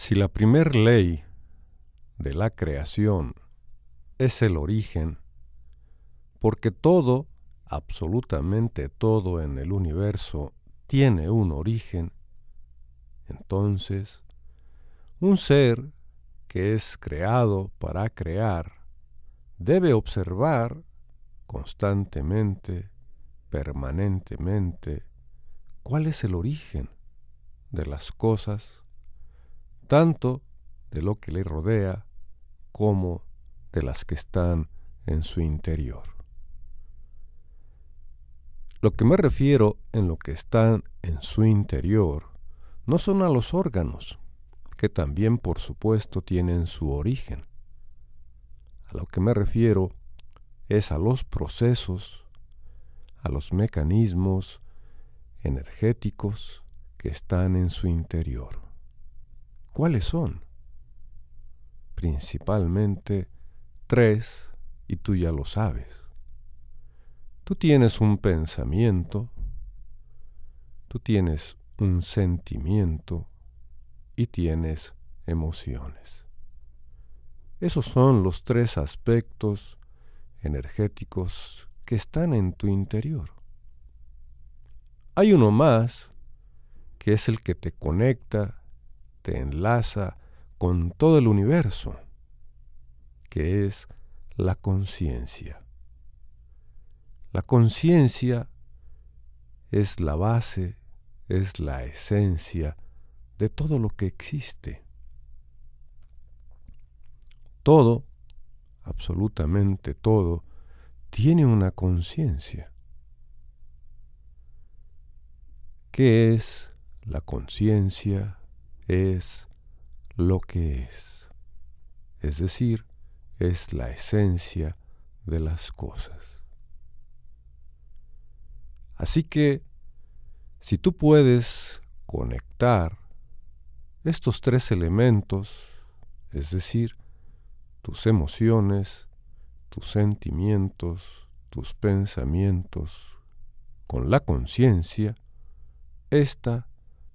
Si la primer ley de la creación es el origen, porque todo, absolutamente todo en el universo, tiene un origen, entonces, un ser que es creado para crear debe observar constantemente, permanentemente, cuál es el origen de las cosas, tanto de lo que le rodea como de las que están en su interior. Lo que me refiero en lo que están en su interior no son a los órganos, que también por supuesto tienen su origen. A lo que me refiero es a los procesos, a los mecanismos energéticos que están en su interior. ¿Cuáles son? Principalmente tres, y tú ya lo sabes. Tú tienes un pensamiento, tú tienes un sentimiento y tienes emociones. Esos son los tres aspectos energéticos que están en tu interior. Hay uno más, que es el que te conecta, te enlaza con todo el universo, que es la conciencia. La conciencia es la base, es la esencia de todo lo que existe. Todo, absolutamente todo, tiene una conciencia. ¿Qué es la conciencia? Es lo que es decir, es la esencia de las cosas. Así que, si tú puedes conectar estos tres elementos, es decir, tus emociones, tus sentimientos, tus pensamientos, con la conciencia, ésta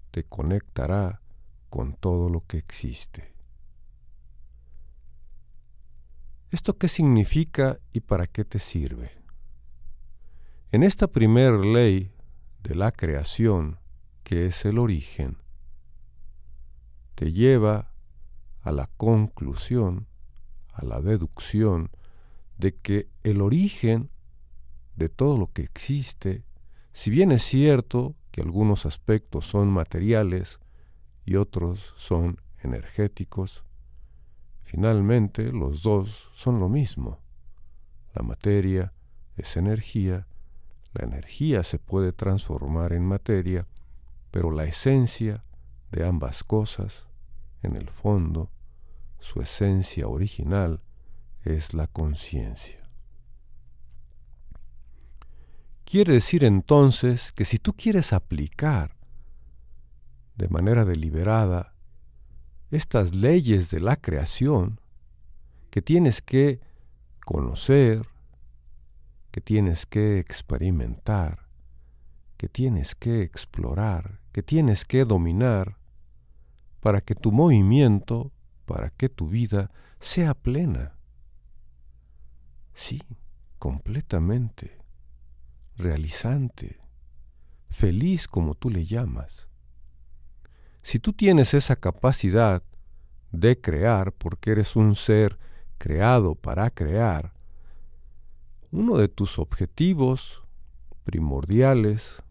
te conectará con todo lo que existe. ¿Esto qué significa y para qué te sirve? En esta primer ley de la creación, que es el origen, te lleva a la conclusión, a la deducción, de que el origen de todo lo que existe, si bien es cierto que algunos aspectos son materiales y otros son energéticos, finalmente los dos son lo mismo. La materia es energía, la energía se puede transformar en materia, pero la esencia de ambas cosas, en el fondo, su esencia original, es la conciencia. Quiere decir entonces que si tú quieres aplicar de manera deliberada estas leyes de la creación, que tienes que conocer, que tienes que experimentar, que tienes que explorar, que tienes que dominar, para que tu movimiento, para que tu vida sea plena. Sí, completamente, realizante, feliz como tú le llamas. Si tú tienes esa capacidad de crear, porque eres un ser creado para crear, uno de tus objetivos primordiales,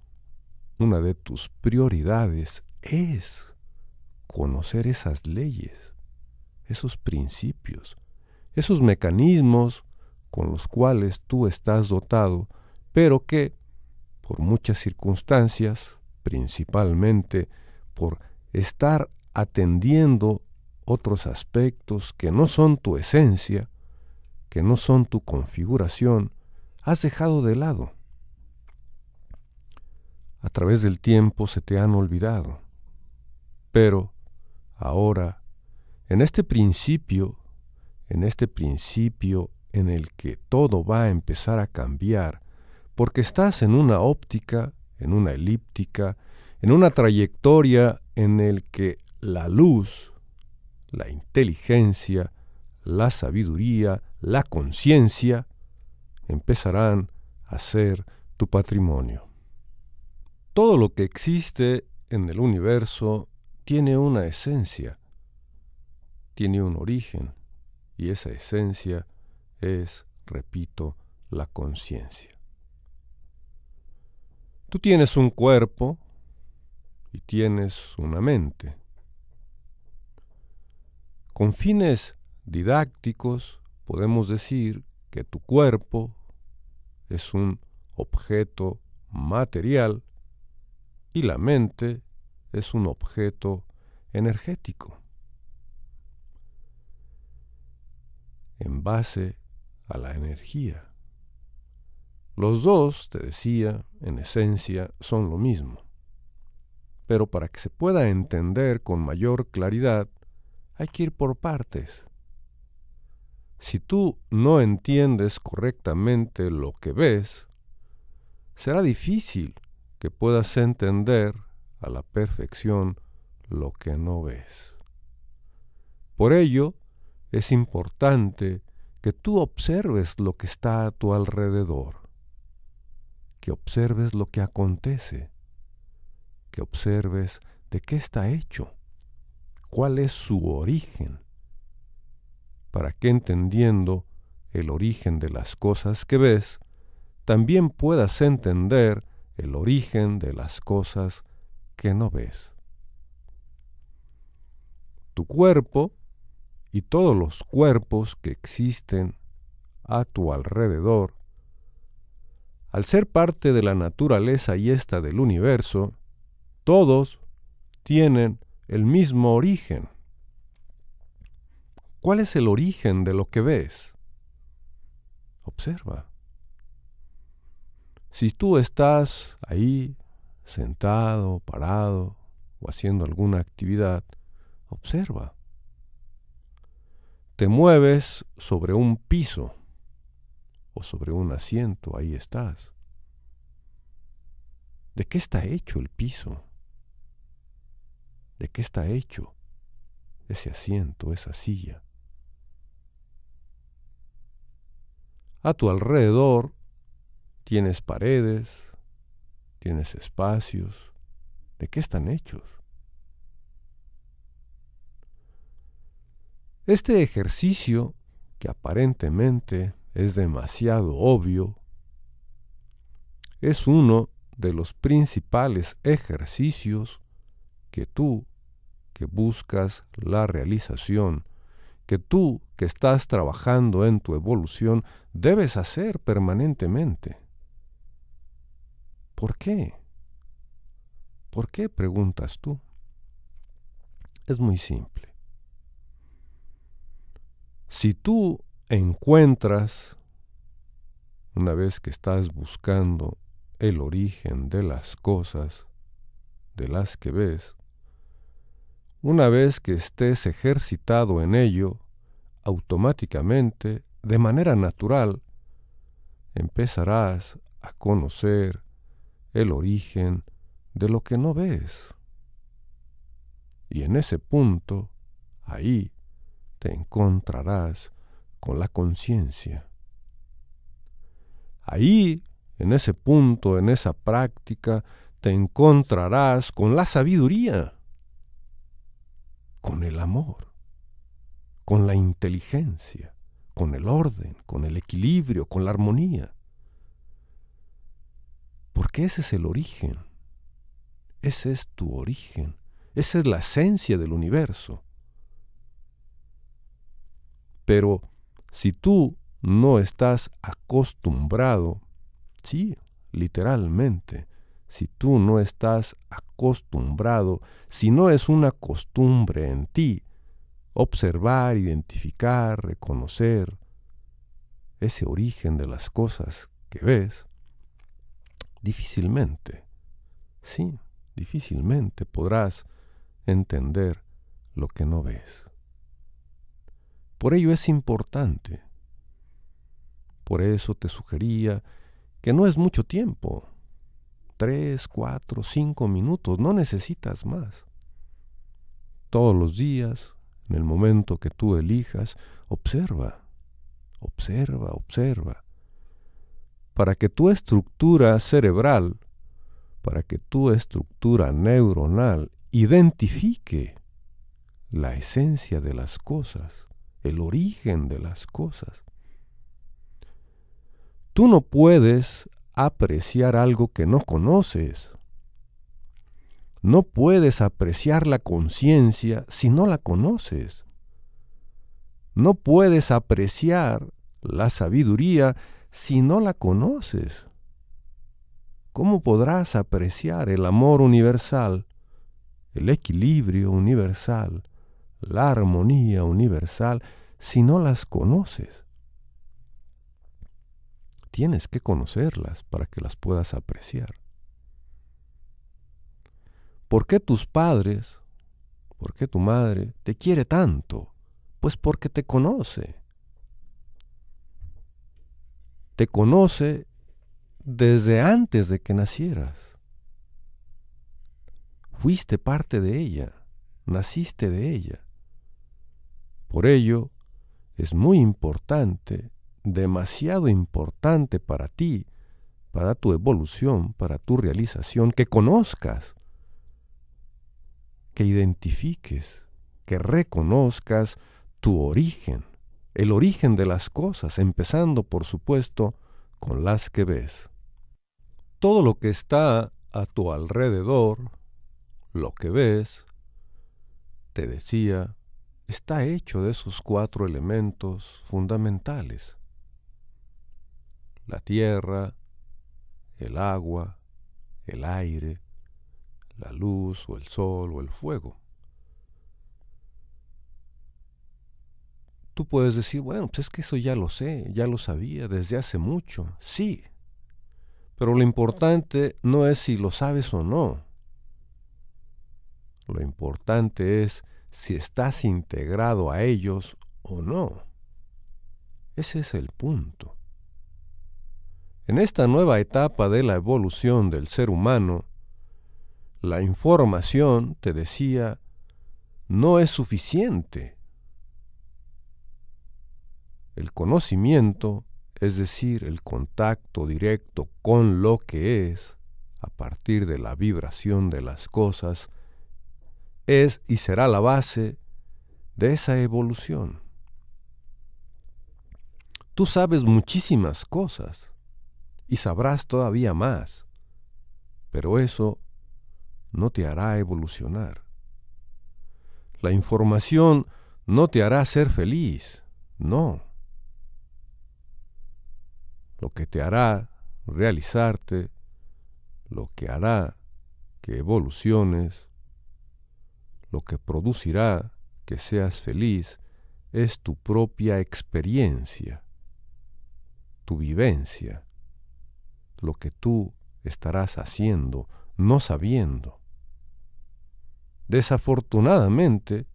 una de tus prioridades es conocer esas leyes, esos principios, esos mecanismos con los cuales tú estás dotado, pero que, por muchas circunstancias, principalmente por estar atendiendo otros aspectos que no son tu esencia, que no son tu configuración, has dejado de lado. A través del tiempo se te han olvidado. Pero ahora, en este principio en el que todo va a empezar a cambiar, porque estás en una óptica, en una elíptica, en una trayectoria en el que la luz la inteligencia, la sabiduría, la conciencia, empezarán a ser tu patrimonio. Todo lo que existe en el universo tiene una esencia, tiene un origen, y esa esencia es, repito, la conciencia. Tú tienes un cuerpo y tienes una mente. Con fines didácticos podemos decir que tu cuerpo es un objeto material y la mente es un objeto energético. En base a la energía. Los dos, te decía, en esencia son lo mismo. Pero para que se pueda entender con mayor claridad, hay que ir por partes. Si tú no entiendes correctamente lo que ves, será difícil que puedas entender a la perfección lo que no ves. Por ello, es importante que tú observes lo que está a tu alrededor, que observes lo que acontece, que observes de qué está hecho, cuál es su origen, para que entendiendo el origen de las cosas que ves, también puedas entender el origen de las cosas que no ves. Tu cuerpo y todos los cuerpos que existen a tu alrededor, al ser parte de la naturaleza y esta del universo, todos tienen el mismo origen. ¿Cuál es el origen de lo que ves? Observa. Si tú estás ahí, sentado, parado o haciendo alguna actividad, observa. Te mueves sobre un piso o sobre un asiento, ahí estás. ¿De qué está hecho el piso? ¿De qué está hecho ese asiento, esa silla? A tu alrededor tienes paredes, tienes espacios. ¿De qué están hechos? Este ejercicio, que aparentemente es demasiado obvio, es uno de los principales ejercicios que tú, que buscas la realización, que tú, que estás trabajando en tu evolución, debes hacer permanentemente. ¿Por qué? ¿Por qué? Preguntas tú. Es muy simple. Si tú encuentras, una vez que estás buscando el origen de las cosas, de las que ves, una vez que estés ejercitado en ello, automáticamente, de manera natural, empezarás a conocer el origen de lo que no ves. Y en ese punto, ahí, te encontrarás con la conciencia. Ahí, en ese punto, en esa práctica, te encontrarás con la sabiduría, con el amor, con la inteligencia, con el orden, con el equilibrio, con la armonía. Porque ese es el origen. Ese es tu origen. Esa es la esencia del universo. Pero si tú no estás acostumbrado, sí, literalmente, si tú no estás acostumbrado, si no es una costumbre en ti, observar, identificar, reconocer ese origen de las cosas que ves, difícilmente podrás entender lo que no ves. Por ello es importante. Por eso te sugería que no es mucho tiempo. 3, 4, 5 minutos, no necesitas más. Todos los días, En el momento que tú elijas, observa, para que tu estructura cerebral, para que tu estructura neuronal identifique la esencia de las cosas, el origen de las cosas. Tú no puedes apreciar algo que no conoces. No puedes apreciar la conciencia si no la conoces. No puedes apreciar la sabiduría si no la conoces. ¿Cómo podrás apreciar el amor universal, el equilibrio universal, la armonía universal si no las conoces? Tienes que conocerlas para que las puedas apreciar. ¿Por qué tus padres, por qué tu madre te quiere tanto? Pues porque te conoce. Te conoce desde antes de que nacieras. Fuiste parte de ella, naciste de ella. Por ello, es muy importante, demasiado importante para ti, para tu evolución, para tu realización, que conozcas, que identifiques, que reconozcas tu origen, el origen de las cosas, empezando, por supuesto, con las que ves. Todo lo que está a tu alrededor, lo que ves, te decía, está hecho de esos 4 elementos fundamentales: la tierra, el agua, el aire, la luz o el sol o el fuego. Tú puedes decir, bueno, pues es que eso ya lo sé, ya lo sabía desde hace mucho. Sí, pero lo importante no es si lo sabes o no. Lo importante es si estás integrado a ellos o no. Ese es el punto. En esta nueva etapa de la evolución del ser humano, la información, te decía, no es suficiente. El conocimiento, es decir, el contacto directo con lo que es, a partir de la vibración de las cosas, es y será la base de esa evolución. Tú sabes muchísimas cosas y sabrás todavía más, pero eso no te hará evolucionar. La información no te hará ser feliz, no. Lo que te hará realizarte, lo que hará que evoluciones, lo que producirá que seas feliz, es tu propia experiencia, tu vivencia, lo que tú estarás haciendo, no sabiendo. Desafortunadamente,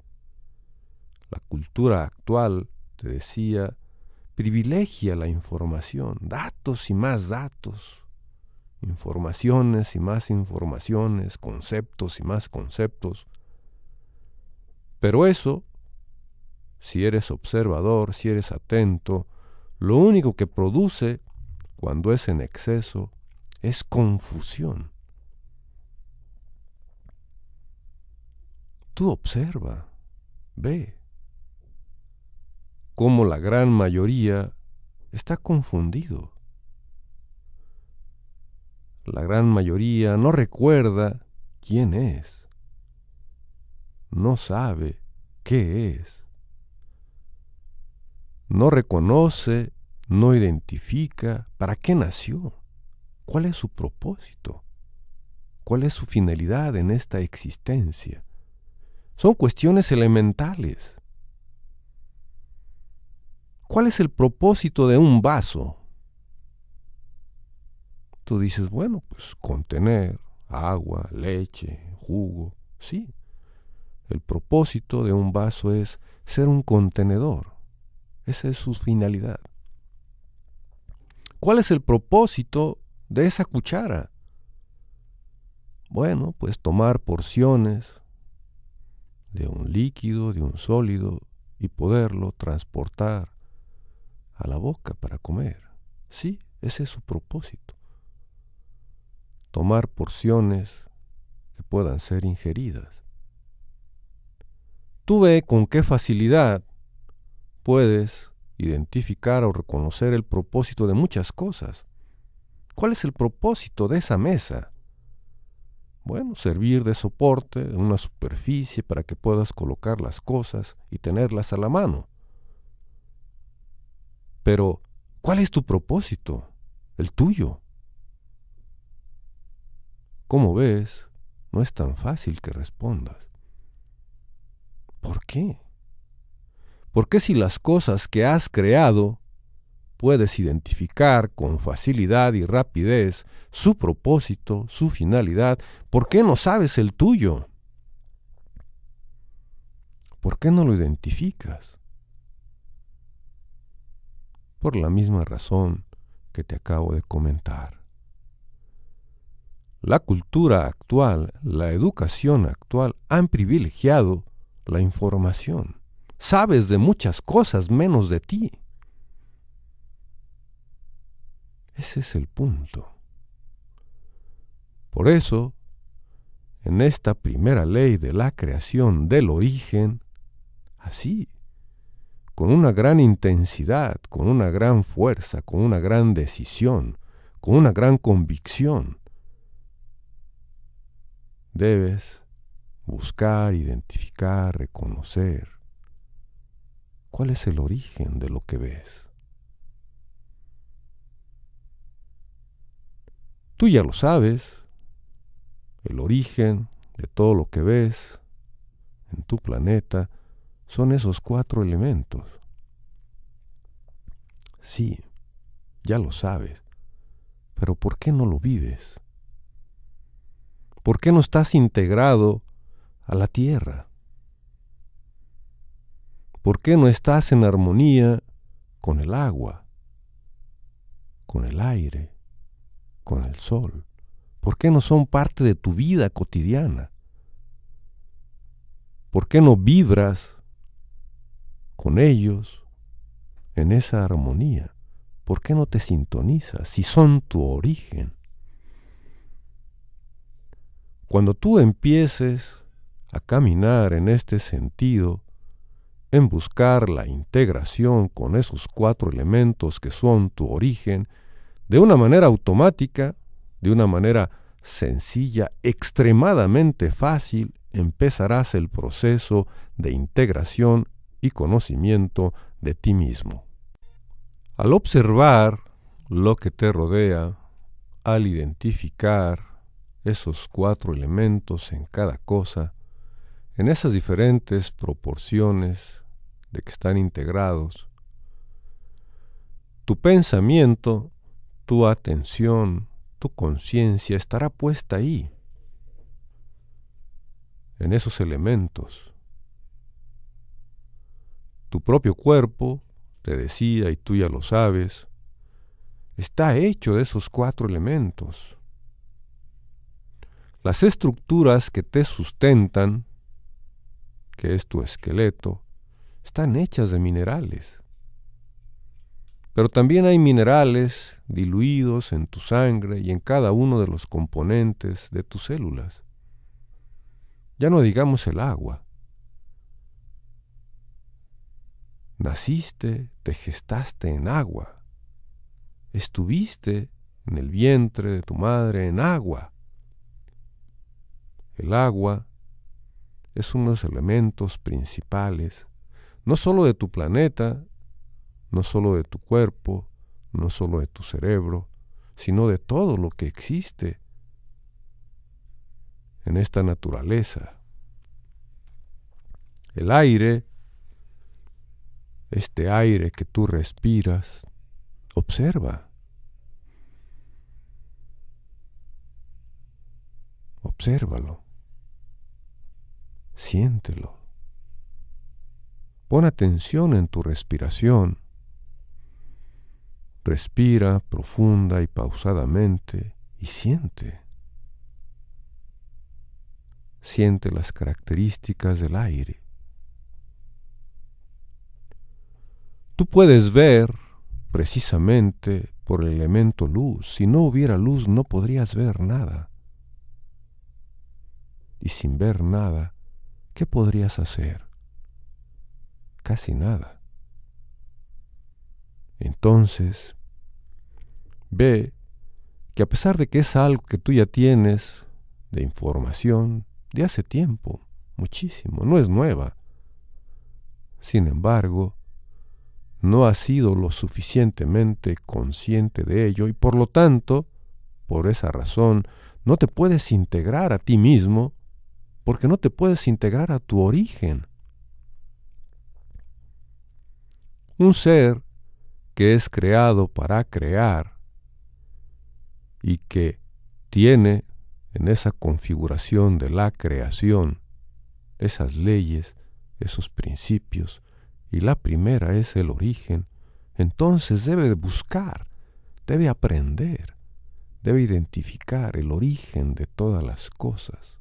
la cultura actual, te decía, privilegia la información, datos y más datos, informaciones y más informaciones, conceptos y más conceptos. Pero eso, si eres observador, si eres atento, lo único que produce, cuando es en exceso, es confusión. Tú observa, ve cómo la gran mayoría está confundido. La gran mayoría no recuerda quién es, no sabe qué es, no reconoce, no identifica para qué nació, cuál es su propósito, cuál es su finalidad en esta existencia. Son cuestiones elementales. ¿Cuál es el propósito de un vaso? Tú dices, bueno, pues contener agua, leche, jugo, sí. El propósito de un vaso es ser un contenedor. Esa es su finalidad. ¿Cuál es el propósito de esa cuchara? Bueno, pues tomar porciones de un líquido, de un sólido, y poderlo transportar a la boca para comer. Sí, ese es su propósito. Tomar porciones que puedan ser ingeridas. Tú ve con qué facilidad puedes identificar o reconocer el propósito de muchas cosas. ¿Cuál es el propósito de esa mesa? Bueno, servir de soporte, de una superficie para que puedas colocar las cosas y tenerlas a la mano. Pero, ¿cuál es tu propósito? El tuyo. Como ves, no es tan fácil que respondas. ¿Por qué? Porque si las cosas que has creado puedes identificar con facilidad y rapidez su propósito, su finalidad, ¿por qué no sabes el tuyo? ¿Por qué no lo identificas? Por la misma razón que te acabo de comentar. La cultura actual, la educación actual han privilegiado la información. Sabes de muchas cosas menos de ti. Ese es el punto. Por eso, en esta primera ley de la creación del origen, así, con una gran intensidad, con una gran fuerza, con una gran decisión, con una gran convicción, debes buscar, identificar, reconocer cuál es el origen de lo que ves. Tú ya lo sabes, el origen de todo lo que ves en tu planeta son esos 4 elementos. Sí, ya lo sabes, pero ¿por qué no lo vives? ¿Por qué no estás integrado a la tierra? ¿Por qué no estás en armonía con el agua, con el aire, con el sol? ¿Por qué no son parte de tu vida cotidiana? ¿Por qué no vibras con ellos en esa armonía? ¿Por qué no te sintonizas si son tu origen? Cuando tú empieces a caminar en este sentido, en buscar la integración con esos 4 elementos que son tu origen, de una manera automática, de una manera sencilla, extremadamente fácil, empezarás el proceso de integración y conocimiento de ti mismo. Al observar lo que te rodea, al identificar esos 4 elementos en cada cosa, en esas diferentes proporciones de que están integrados, tu pensamiento, tu atención, tu conciencia estará puesta ahí, en esos elementos. Tu propio cuerpo, te decía, y tú ya lo sabes, está hecho de esos 4 elementos. Las estructuras que te sustentan, que es tu esqueleto, están hechas de minerales. Pero también hay minerales diluidos en tu sangre y en cada uno de los componentes de tus células. Ya no digamos el agua. Naciste, te gestaste en agua. Estuviste en el vientre de tu madre en agua. El agua es uno de los elementos principales, no solo de tu planeta, no solo de tu cuerpo, no solo de tu cerebro, sino de todo lo que existe en esta naturaleza. El aire, este aire que tú respiras, observa. Obsérvalo. Siéntelo. Pon atención en tu respiración. Respira profunda y pausadamente y siente. siente las características del aire. Tú puedes ver precisamente por el elemento luz. Si no hubiera luz no podrías ver nada. Y sin ver nada, ¿qué podrías hacer? Casi nada. Entonces, ve que a pesar de que es algo que tú ya tienes de información de hace tiempo, muchísimo, no es nueva. Sin embargo, no has sido lo suficientemente consciente de ello y por lo tanto, por esa razón, no te puedes integrar a ti mismo porque no te puedes integrar a tu origen. Un ser que es creado para crear y que tiene en esa configuración de la creación esas leyes, esos principios, y la primera es el origen, entonces debe buscar, debe aprender, debe identificar el origen de todas las cosas.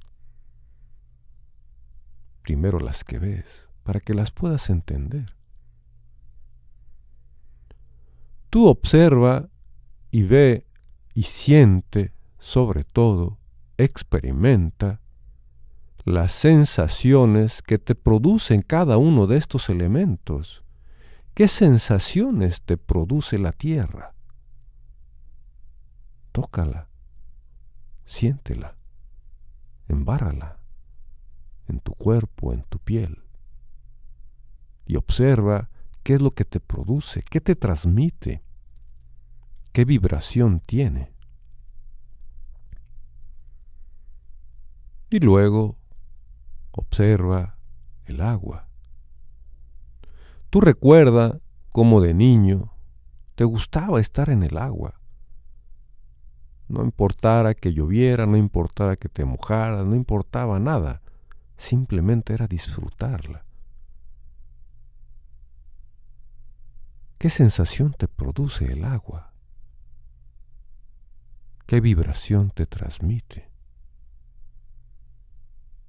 Primero las que ves, para que las puedas entender. Tú observa y ve y siente, sobre todo, experimenta las sensaciones que te producen cada uno de estos elementos. ¿Qué sensaciones te produce la tierra? Tócala, siéntela, embárrala en tu cuerpo, en tu piel, y observa qué es lo que te produce, qué te transmite, qué vibración tiene. Y luego observa el agua. Tú recuerda cómo de niño te gustaba estar en el agua. No importara que lloviera, no importara que te mojaras, no importaba nada. Simplemente era disfrutarla. ¿Qué sensación te produce el agua? ¿Qué vibración te transmite?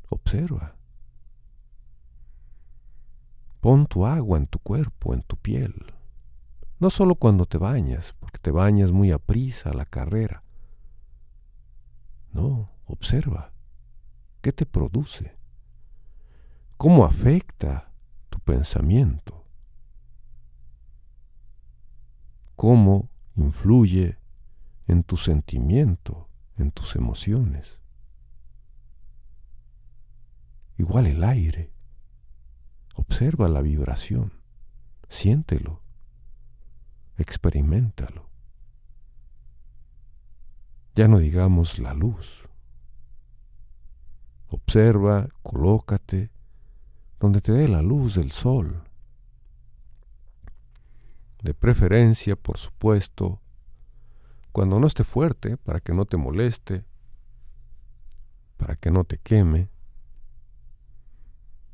Observa. Pon tu agua en tu cuerpo, en tu piel. No solo cuando te bañas, porque te bañas muy aprisa a la carrera. No, observa. ¿Qué te produce? ¿Cómo afecta tu pensamiento? ¿Cómo influye en tu sentimiento, en tus emociones? Igual el aire. Observa la vibración, siéntelo, experiméntalo. Ya no digamos la luz. Observa, colócate donde te dé la luz del sol. De preferencia, por supuesto, cuando no esté fuerte, para que no te moleste, para que no te queme.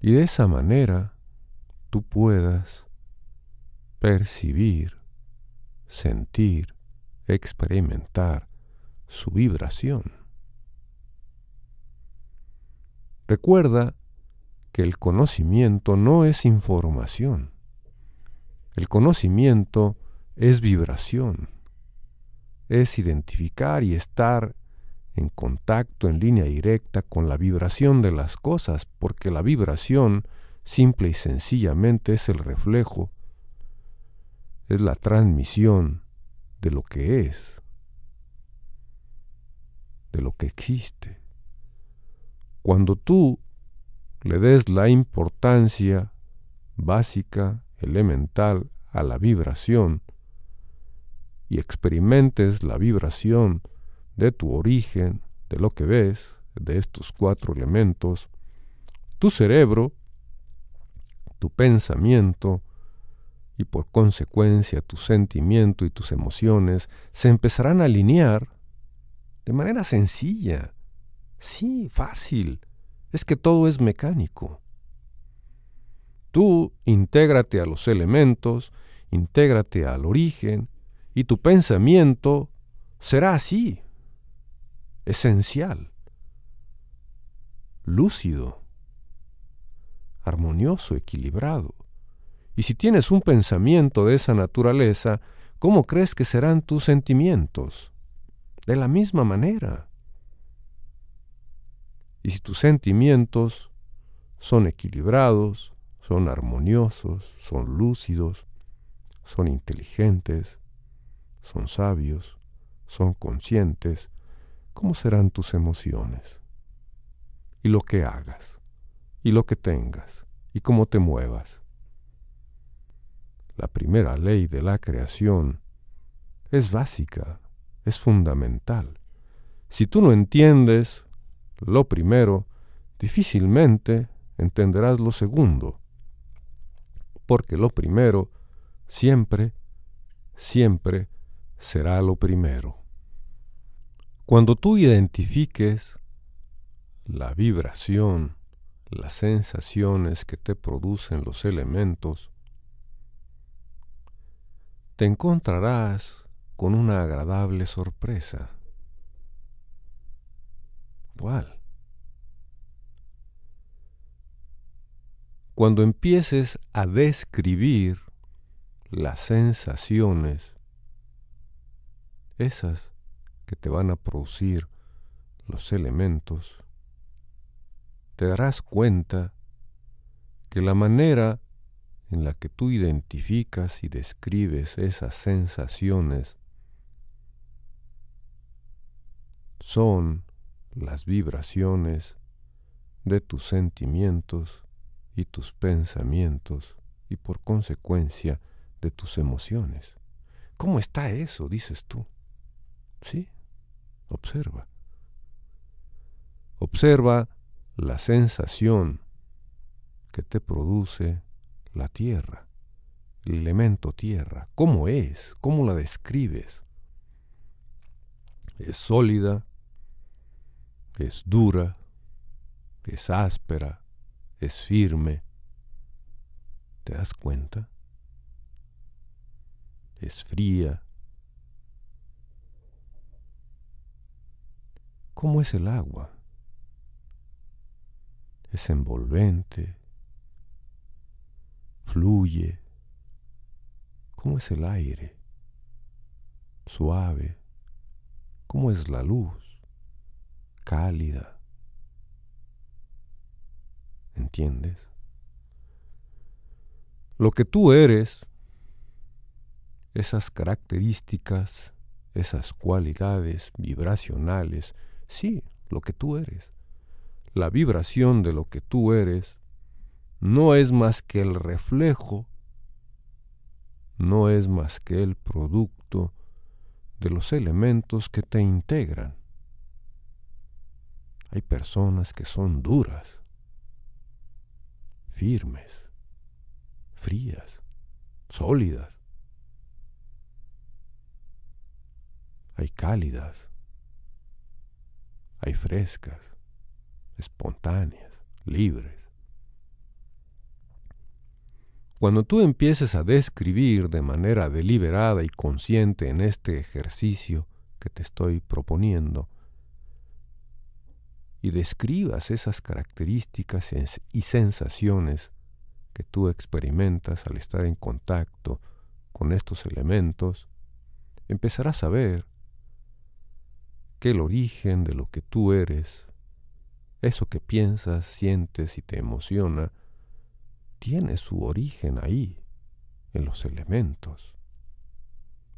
Y de esa manera tú puedas percibir, sentir, experimentar su vibración. Recuerda que el conocimiento no es información. El conocimiento es vibración. Es identificar y estar en contacto, en línea directa con la vibración de las cosas, porque la vibración, simple y sencillamente, es el reflejo, es la transmisión de lo que es, de lo que existe. Cuando tú le des la importancia básica, elemental, a la vibración, y experimentes la vibración de tu origen, de lo que ves, de estos 4 elementos, tu cerebro, tu pensamiento y por consecuencia tu sentimiento y tus emociones se empezarán a alinear de manera sencilla. Sí, fácil. Es que todo es mecánico. Tú intégrate a los elementos, intégrate al origen y tu pensamiento será así, esencial. lúcido, armonioso, equilibrado. Y si tienes un pensamiento de esa naturaleza, ¿cómo crees que serán tus sentimientos? De la misma manera. Y si tus sentimientos son equilibrados, son armoniosos, son lúcidos, son inteligentes, son sabios, son conscientes, ¿cómo serán tus emociones? Y lo que hagas, y lo que tengas, y cómo te muevas. La primera ley de la creación es básica, es fundamental. Si tú no entiendes lo primero, difícilmente entenderás lo segundo, porque lo primero siempre, siempre será lo primero. Cuando tú identifiques la vibración, las sensaciones que te producen los elementos, te encontrarás con una agradable sorpresa. ¿Cuál? Cuando empieces a describir las sensaciones, esas que te van a producir los elementos, te darás cuenta que la manera en la que tú identificas y describes esas sensaciones son las vibraciones de tus sentimientos y tus pensamientos y por consecuencia de tus emociones. ¿Cómo está eso? Dices tú. Sí, observa. Observa la sensación que te produce la tierra, el elemento tierra. ¿Cómo es? ¿Cómo la describes? ¿Es sólida? ¿Es dura? ¿Es áspera? ¿Es firme? ¿Te das cuenta? ¿Es fría? ¿Cómo es el agua? ¿Es envolvente? ¿Fluye? ¿Cómo es el aire? ¿Suave? ¿Cómo es la luz? ¿Cálida? ¿Entiendes? Lo que tú eres, esas características, esas cualidades vibracionales, sí, lo que tú eres. La vibración de lo que tú eres no es más que el reflejo, no es más que el producto de los elementos que te integran. Hay personas que son duras, firmes, frías, sólidas. Hay cálidas, hay frescas, espontáneas, libres. Cuando tú empieces a describir de manera deliberada y consciente en este ejercicio que te estoy proponiendo, y describas esas características y sensaciones que tú experimentas al estar en contacto con estos elementos, empezarás a ver que el origen de lo que tú eres, eso que piensas, sientes y te emociona, tiene su origen ahí, en los elementos.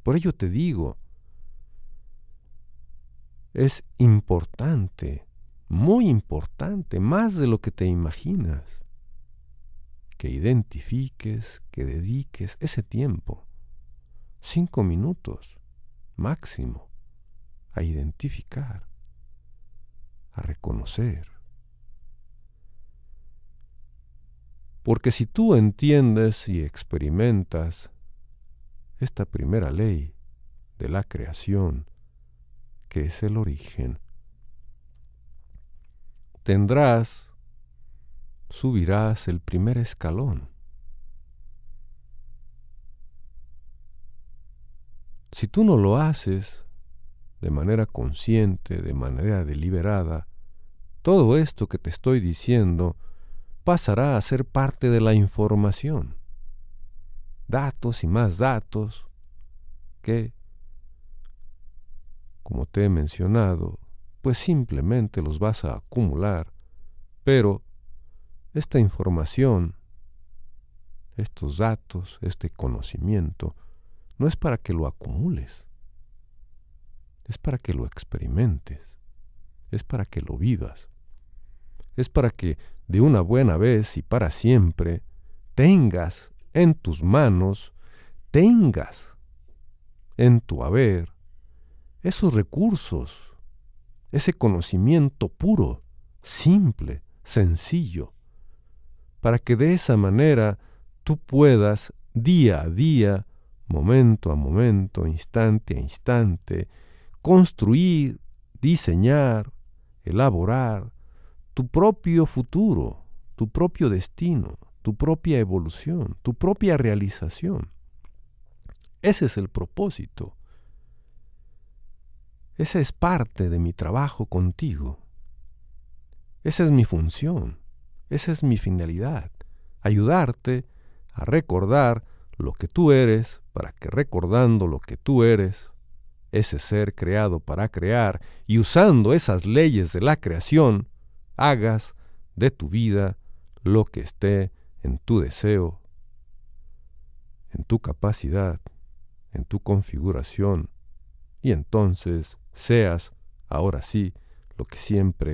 Por ello te digo, es importante, muy importante, más de lo que te imaginas, que identifiques, que dediques ese tiempo, 5 minutos máximo, a identificar, a reconocer. Porque si tú entiendes y experimentas esta primera ley de la creación, que es el origen, subirás el primer escalón. Si tú no lo haces de manera consciente, de manera deliberada, todo esto que te estoy diciendo pasará a ser parte de la información. Datos y más datos que, como te he mencionado, pues simplemente los vas a acumular, pero esta información, estos datos, este conocimiento, no es para que lo acumules, es para que lo experimentes, es para que lo vivas, es para que de una buena vez y para siempre tengas en tus manos, tengas en tu haber esos recursos, ese conocimiento puro, simple, sencillo, para que de esa manera tú puedas día a día, momento a momento, instante a instante, construir, diseñar, elaborar tu propio futuro, tu propio destino, tu propia evolución, tu propia realización. Ese es el propósito. Esa es parte de mi trabajo contigo. Esa es mi función. Esa es mi finalidad. Ayudarte a recordar lo que tú eres, para que recordando lo que tú eres, ese ser creado para crear, y usando esas leyes de la creación, hagas de tu vida lo que esté en tu deseo, en tu capacidad, en tu configuración, y entonces seas, ahora sí, lo que siempre